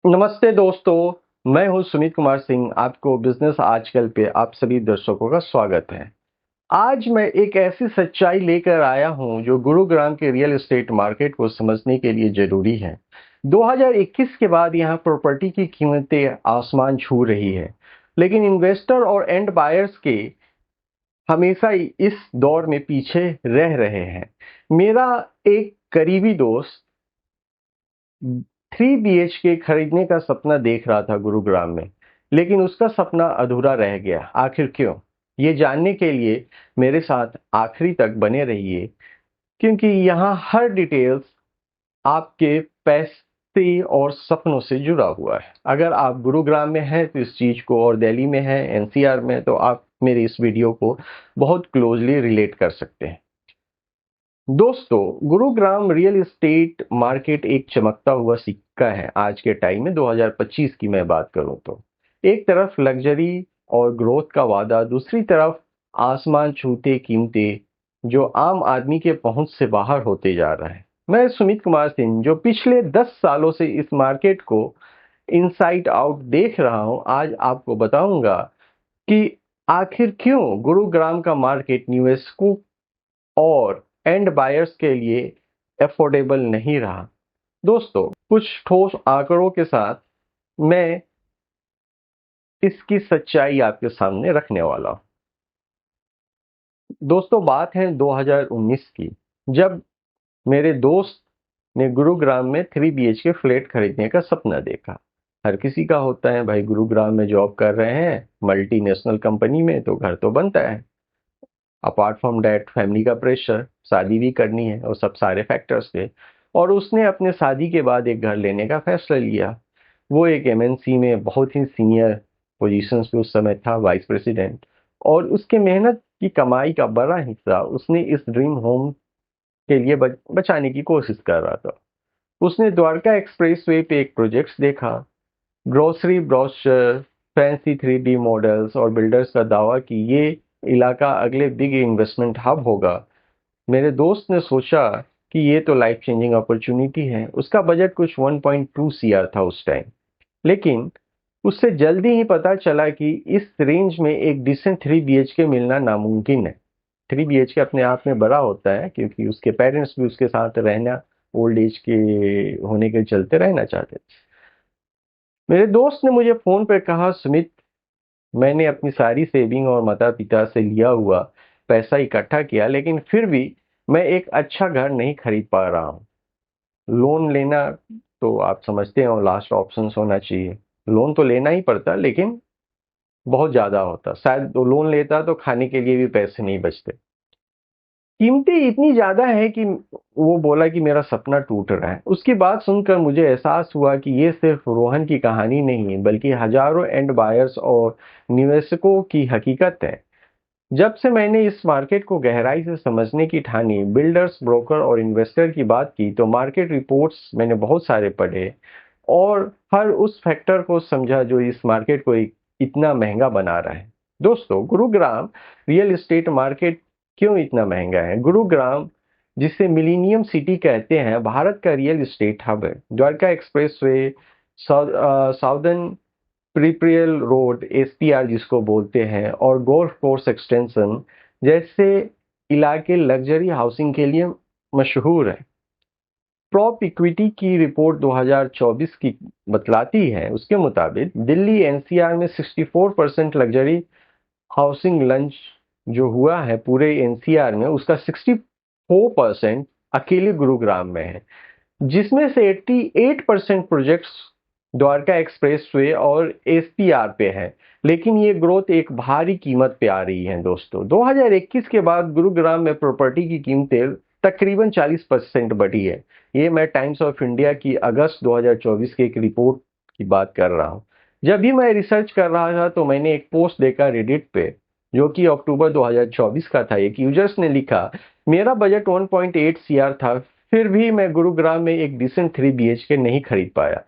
नमस्ते दोस्तों, मैं हूं सुमित कुमार सिंह। आपको बिजनेस आजकल पे आप सभी दर्शकों का स्वागत है। आज मैं एक ऐसी सच्चाई लेकर आया हूं जो गुरुग्राम के रियल एस्टेट मार्केट को समझने के लिए जरूरी है। 2021 के बाद यहां प्रॉपर्टी की कीमतें आसमान छू रही है, लेकिन इन्वेस्टर और एंड बायर्स के हमेशा इस दौर में पीछे रह रहे हैं। मेरा एक करीबी दोस्त 3 BHK खरीदने का सपना देख रहा था गुरुग्राम में, लेकिन उसका सपना अधूरा रह गया। आखिर क्यों? ये जानने के लिए मेरे साथ आखिरी तक बने रहिए, क्योंकि यहाँ हर डिटेल्स आपके पैसे और सपनों से जुड़ा हुआ है। अगर आप गुरुग्राम में हैं तो इस चीज को, और दिल्ली में हैं, NCR में, तो आप मेरे इस वीडियो को बहुत क्लोजली रिलेट कर सकते हैं। दोस्तों, गुरुग्राम रियल एस्टेट मार्केट एक चमकता हुआ सिक्का है। आज के टाइम में 2025 की मैं बात करूं तो एक तरफ लग्जरी और ग्रोथ का वादा, दूसरी तरफ आसमान छूते कीमतें जो आम आदमी के पहुंच से बाहर होते जा रहा है। मैं सुमित कुमार सिंह, जो पिछले 10 सालों से इस मार्केट को इनसाइड आउट देख रहा हूं, आज आपको बताऊंगा कि आखिर क्यों गुरुग्राम का मार्केट निवेशकों और एंड बायर्स के लिए अफोर्डेबल नहीं रहा। दोस्तों, कुछ ठोस आंकड़ों के साथ मैं इसकी सच्चाई आपके सामने रखने वाला हूं। दोस्तों, बात है 2019 की, जब मेरे दोस्त ने गुरुग्राम में 3 BHK फ्लैट खरीदने का सपना देखा। हर किसी का होता है भाई, गुरुग्राम में जॉब कर रहे हैं मल्टीनेशनल कंपनी में, तो घर तो बनता है। अपार्ट फ्रॉम डैट, फैमिली का प्रेशर, शादी भी करनी है, और सब सारे फैक्टर्स थे। और उसने अपने शादी के बाद एक घर लेने का फैसला लिया। वो एक MNC में बहुत ही सीनियर पोजीशंस पे उस समय था, वाइस प्रेसिडेंट। और उसके मेहनत की कमाई का बड़ा हिस्सा उसने इस ड्रीम होम के लिए बचाने की कोशिश कर रहा था। उसने द्वारका एक्सप्रेसवे पे एक प्रोजेक्ट देखा। Grocery brochure, fancy 3D models और बिल्डर्स का दावा कि ये इलाका अगले बिग इन्वेस्टमेंट हब होगा। मेरे दोस्त ने सोचा कि ये तो लाइफ चेंजिंग अपॉर्चुनिटी है। उसका बजट कुछ 1.2 CR था उस टाइम, लेकिन उससे जल्दी ही पता चला कि इस रेंज में एक डिसेंट 3 BHK मिलना नामुमकिन है। 3 BHK अपने आप में बड़ा होता है, क्योंकि उसके पेरेंट्स भी उसके साथ रहना, ओल्ड एज के होने के चलते रहना चाहते थे। मेरे दोस्त ने मुझे फोन पर कहा, सुमित, मैंने अपनी सारी सेविंग और माता पिता से लिया हुआ पैसा इकट्ठा किया, लेकिन फिर भी मैं एक अच्छा घर नहीं खरीद पा रहा हूँ। लोन लेना तो आप समझते हो लास्ट ऑप्शन होना चाहिए। लोन तो लेना ही पड़ता, लेकिन बहुत ज्यादा होता। शायद तो लोन लेता तो खाने के लिए भी पैसे नहीं बचते। कीमतें इतनी ज्यादा है कि वो बोला कि मेरा सपना टूट रहा है। उसकी बात सुनकर मुझे एहसास हुआ कि ये सिर्फ रोहन की कहानी नहीं है, बल्कि हजारों एंड बायर्स और निवेशकों की हकीकत है। जब से मैंने इस मार्केट को गहराई से समझने की ठानी, बिल्डर्स, ब्रोकर और इन्वेस्टर की बात की, तो मार्केट रिपोर्ट्स मैंने बहुत सारे पढ़े और हर उस फैक्टर को समझा जो इस मार्केट को इतना महंगा बना रहा है। दोस्तों, गुरुग्राम रियल एस्टेट मार्केट क्यों इतना महंगा है? गुरुग्राम, जिसे मिलीनियम सिटी कहते हैं, भारत का रियल एस्टेट हब है। Dwarka expressway, southern peripheral road, SPR जिसको बोलते हैं, और गोल्फ कोर्स एक्सटेंशन जैसे इलाके लग्जरी हाउसिंग के लिए मशहूर है। प्रॉप इक्विटी की रिपोर्ट 2024 की बतलाती है, उसके मुताबिक दिल्ली NCR में 64% लग्जरी हाउसिंग लंच जो हुआ है पूरे NCR में, उसका 64% अकेले गुरुग्राम में है, जिसमें से 88% प्रोजेक्ट्स द्वारका एक्सप्रेसवे और SPR पे है। लेकिन ये ग्रोथ एक भारी कीमत पे आ रही है। दोस्तों, 2021 के बाद गुरुग्राम में प्रॉपर्टी की कीमतें तकरीबन 40% बढ़ी है। ये मैं टाइम्स ऑफ इंडिया की अगस्त 2024 की एक रिपोर्ट की बात कर रहा हूँ। जब भी मैं रिसर्च कर रहा था तो मैंने एक पोस्ट देखा रेडिट पे, जो कि अक्टूबर 2024 का था। एक यूजर्स ने लिखा, मेरा बजट 1.8 CR था, फिर भी मैं गुरुग्राम में एक डिसेंट 3 BHK नहीं खरीद पाया।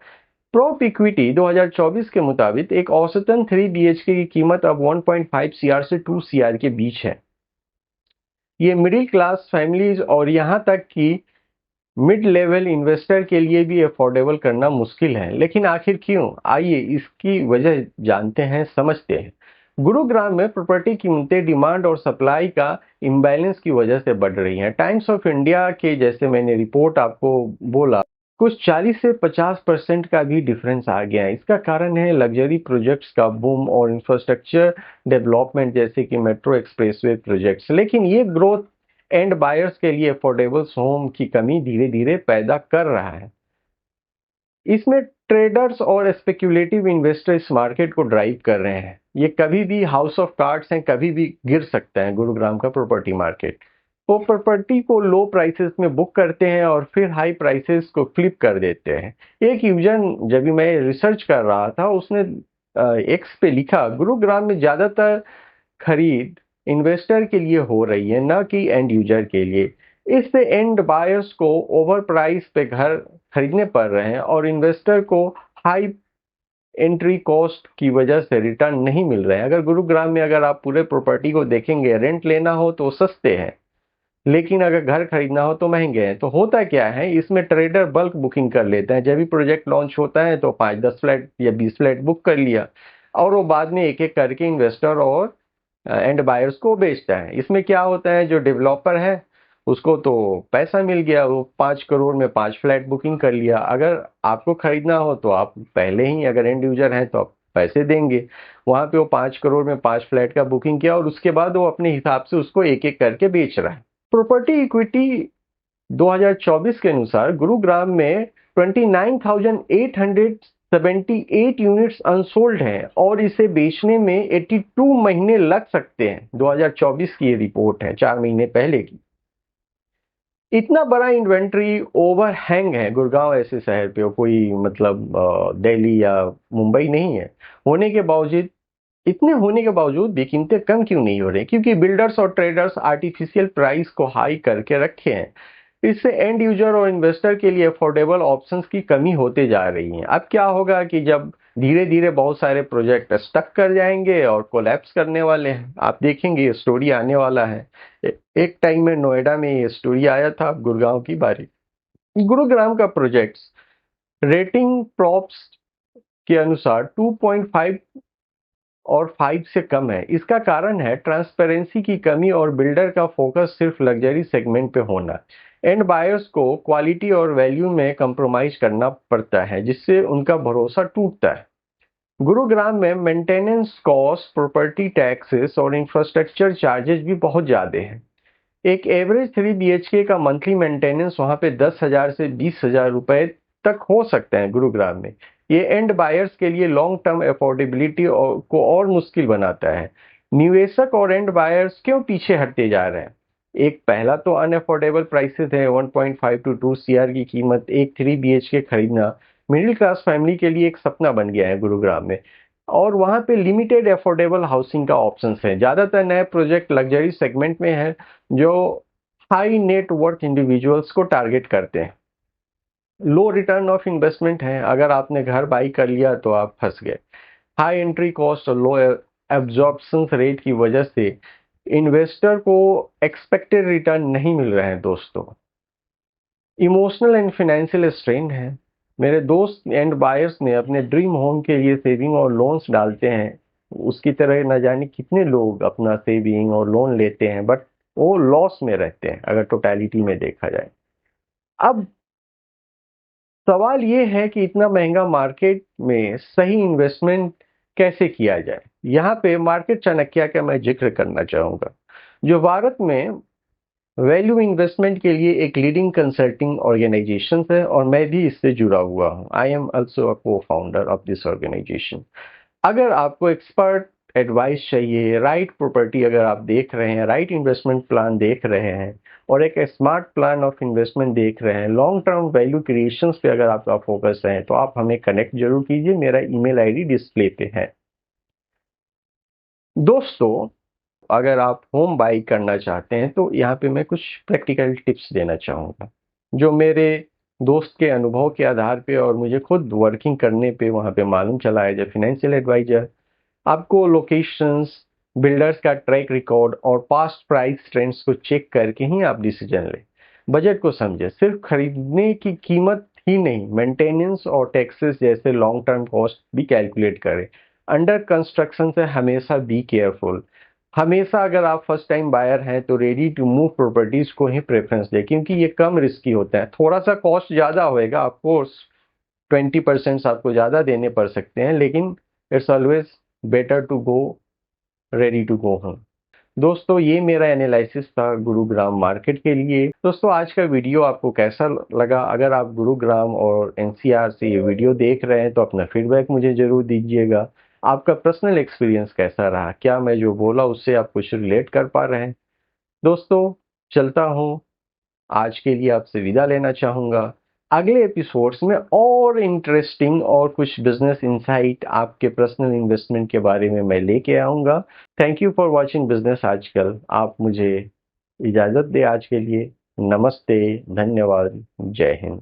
प्रॉप इक्विटी 2024 के मुताबिक एक औसतन 3 BHK की कीमत अब 1.5 CR से 2 CR के बीच है। ये मिडिल क्लास फैमिलीज और यहाँ तक कि मिड लेवल इन्वेस्टर के लिए भी अफोर्डेबल करना मुश्किल है, लेकिन आखिर क्यों? आइए इसकी वजह जानते हैं, समझते हैं। गुरुग्राम में प्रॉपर्टी कीमतें डिमांड और सप्लाई का इम्बैलेंस की वजह से बढ़ रही हैं। टाइम्स ऑफ इंडिया के जैसे मैंने रिपोर्ट आपको बोला, कुछ 40 से 50% का भी डिफरेंस आ गया है। इसका कारण है लग्जरी प्रोजेक्ट्स का बूम और इंफ्रास्ट्रक्चर डेवलपमेंट जैसे कि मेट्रो एक्सप्रेसवे प्रोजेक्ट्स। लेकिन ये ग्रोथ एंड बायर्स के लिए अफोर्डेबल होम की कमी धीरे धीरे पैदा कर रहा है। इसमें ट्रेडर्स और स्पेक्युलेटिव इन्वेस्टर इस मार्केट को ड्राइव कर रहे हैं। ये कभी भी हाउस ऑफ कार्ड्स हैं, कभी भी गिर सकता है गुरुग्राम का प्रॉपर्टी मार्केट। वो प्रॉपर्टी को लो प्राइसेस में बुक करते हैं और फिर हाई प्राइसेस को फ्लिप कर देते हैं। एक यूजर, जब भी मैं रिसर्च कर रहा था, उसने एक्स पे लिखा, गुरुग्राम में ज्यादातर खरीद इन्वेस्टर के लिए हो रही है, न कि एंड यूजर के लिए। इससे एंड बायर्स को ओवर प्राइस पे घर खरीदने पड़ रहे हैं और इन्वेस्टर को हाई एंट्री कॉस्ट की वजह से रिटर्न नहीं मिल रहे हैं। अगर गुरुग्राम में अगर आप पूरे प्रॉपर्टी को देखेंगे, रेंट लेना हो तो सस्ते हैं, लेकिन अगर घर खरीदना हो तो महंगे हैं। तो होता क्या है, इसमें ट्रेडर बल्क बुकिंग कर लेते हैं। जब भी प्रोजेक्ट लॉन्च होता है तो 5-10 फ्लैट या 20 फ्लैट बुक कर लिया, और वो बाद में एक एक करके इन्वेस्टर और एंड बायर्स को बेचता है। इसमें क्या होता है, जो डेवलपर है उसको तो पैसा मिल गया, वो 5 करोड़ में 5 फ्लैट बुकिंग कर लिया। अगर आपको खरीदना हो तो आप पहले ही, अगर एंड यूजर हैं तो आप पैसे देंगे। वहां पे वो 5 करोड़ में 5 फ्लैट का बुकिंग किया और उसके बाद वो अपने हिसाब से उसको एक एक करके बेच रहा है। प्रॉपर्टी इक्विटी 2024 के अनुसार गुरुग्राम में 29,878 यूनिट्स अनसोल्ड हैं और इसे बेचने में 82 महीने लग सकते हैं। 2024 की ये रिपोर्ट है, 4 महीने पहले की। इतना बड़ा इन्वेंट्री ओवरहैंग है गुड़गांव ऐसे शहर पे, कोई मतलब दिल्ली या मुंबई नहीं है। होने के बावजूद, इतने होने के बावजूद भी कीमतें कम क्यों नहीं हो रही? क्योंकि बिल्डर्स और ट्रेडर्स आर्टिफिशियल प्राइस को हाई करके रखे हैं। इससे एंड यूजर और इन्वेस्टर के लिए अफोर्डेबल ऑप्शंस की कमी होते जा रही है। अब क्या होगा कि जब धीरे धीरे बहुत सारे प्रोजेक्ट स्टक कर जाएंगे और कोलैप्स करने वाले हैं। आप देखेंगे ये स्टोरी आने वाला है। एक टाइम में नोएडा में ये स्टोरी आया था, अब गुड़गांव की बारी। गुरुग्राम का प्रोजेक्ट्स रेटिंग प्रॉप्स के अनुसार 2.5 और 5 से कम है। इसका कारण है ट्रांसपेरेंसी की कमी और बिल्डर का फोकस सिर्फ लग्जरी सेगमेंट पे होना। एंड बायर्स को क्वालिटी और वैल्यू में कंप्रोमाइज करना पड़ता है, जिससे उनका भरोसा टूटता है। गुरुग्राम में मेंटेनेंस कॉस्ट, प्रॉपर्टी टैक्सेस और इंफ्रास्ट्रक्चर चार्जेस भी बहुत ज्यादा हैं। एक एवरेज 3 BHK का मंथली मेंटेनेंस वहां पे 10,000 से 20,000 रुपए तक हो सकते हैं गुरुग्राम में। ये एंड बायर्स के लिए लॉन्ग टर्म अफोर्डेबिलिटी को और मुश्किल बनाता है। निवेशक और एंड बायर्स क्यों पीछे हटते जा रहे हैं? एक पहला तो अनअफोर्डेबल प्राइसेस है। 1.5 to 2 CR की कीमत एक 3 BHK खरीदना मिडिल क्लास फैमिली के लिए एक सपना बन गया है गुरुग्राम में। और वहां पे लिमिटेड अफोर्डेबल हाउसिंग का ऑप्शंस है। ज्यादातर नए प्रोजेक्ट लग्जरी सेगमेंट में है, जो हाई नेट वर्थ इंडिविजुअल्स को टारगेट करते हैं। लो रिटर्न ऑफ इन्वेस्टमेंट है। अगर आपने घर बाई कर लिया तो आप फंस गए। हाई एंट्री कॉस्ट और लो एब्जॉर्प्शन रेट की वजह से इन्वेस्टर को एक्सपेक्टेड रिटर्न नहीं मिल रहे हैं दोस्तों। इमोशनल एंड फाइनेंशियल स्ट्रेन है। मेरे दोस्त एंड बायर्स ने अपने ड्रीम होम के लिए सेविंग और लोन्स डालते हैं। उसकी तरह न जाने कितने लोग अपना सेविंग और लोन लेते हैं, बट वो लॉस में रहते हैं अगर टोटलिटी में देखा जाए। अब सवाल ये है कि इतना महंगा मार्केट में सही इन्वेस्टमेंट कैसे किया जाए। यहाँ पे मार्केट चाणक्य का मैं जिक्र करना चाहूंगा, जो भारत में वैल्यू इन्वेस्टमेंट के लिए एक लीडिंग कंसल्टिंग ऑर्गेनाइजेशन है और मैं भी इससे जुड़ा हुआ हूँ। आई एम ऑल्सो अ को फाउंडर ऑफ दिस ऑर्गेनाइजेशन। अगर आपको एक्सपर्ट एडवाइस चाहिए, राइट प्रॉपर्टी अगर आप देख रहे हैं, राइट इन्वेस्टमेंट प्लान देख रहे हैं और एक स्मार्ट प्लान ऑफ इन्वेस्टमेंट देख रहे हैं, लॉन्ग टर्म वैल्यू क्रिएशन पे अगर आपका फोकस है, तो आप हमें कनेक्ट जरूर कीजिए। मेरा ईमेल आईडी डिस्प्ले पे है। दोस्तों, अगर आप होम बाई करना चाहते हैं तो यहाँ पे मैं कुछ प्रैक्टिकल टिप्स देना चाहूँगा, जो मेरे दोस्त के अनुभव के आधार पे और मुझे खुद वर्किंग करने पे वहाँ पे मालूम चला है एज ए फाइनेंशियल एडवाइजर। आपको लोकेशंस, बिल्डर्स का ट्रैक रिकॉर्ड और पास्ट प्राइस ट्रेंड्स को चेक करके ही आप डिसीजन लें। बजट को समझें, सिर्फ खरीदने की कीमत ही नहीं, मेंटेनेंस और टैक्सेस जैसे लॉन्ग टर्म कॉस्ट भी कैलकुलेट करें। अंडर कंस्ट्रक्शन से हमेशा बी केयरफुल। हमेशा अगर आप फर्स्ट टाइम बायर हैं तो रेडी टू मूव प्रॉपर्टीज को ही प्रेफरेंस दें, क्योंकि ये कम रिस्की होता है। थोड़ा सा कॉस्ट ज़्यादा होएगा, ऑफकोर्स 20% आपको ज़्यादा देने पड़ सकते हैं, लेकिन it's always better to go ready to go home. दोस्तों, ये मेरा एनालिसिस था गुरुग्राम मार्केट के लिए। दोस्तों, आज का वीडियो आपको कैसा लगा? अगर आप गुरुग्राम और एनसीआर से ये वीडियो देख रहे हैं तो अपना फीडबैक मुझे जरूर दीजिएगा। आपका पर्सनल एक्सपीरियंस कैसा रहा? क्या मैं जो बोला उससे आप कुछ रिलेट कर पा रहे हैं? दोस्तों, चलता हूँ, आज के लिए आपसे विदा लेना चाहूँगा। अगले एपिसोड्स में और इंटरेस्टिंग और कुछ बिजनेस इंसाइट आपके पर्सनल इन्वेस्टमेंट के बारे में मैं लेके आऊँगा। Thank you for watching business आजकल। आप मुझे इजाज़त दें आज के लिए। नमस्ते, धन्यवाद, जय हिंद।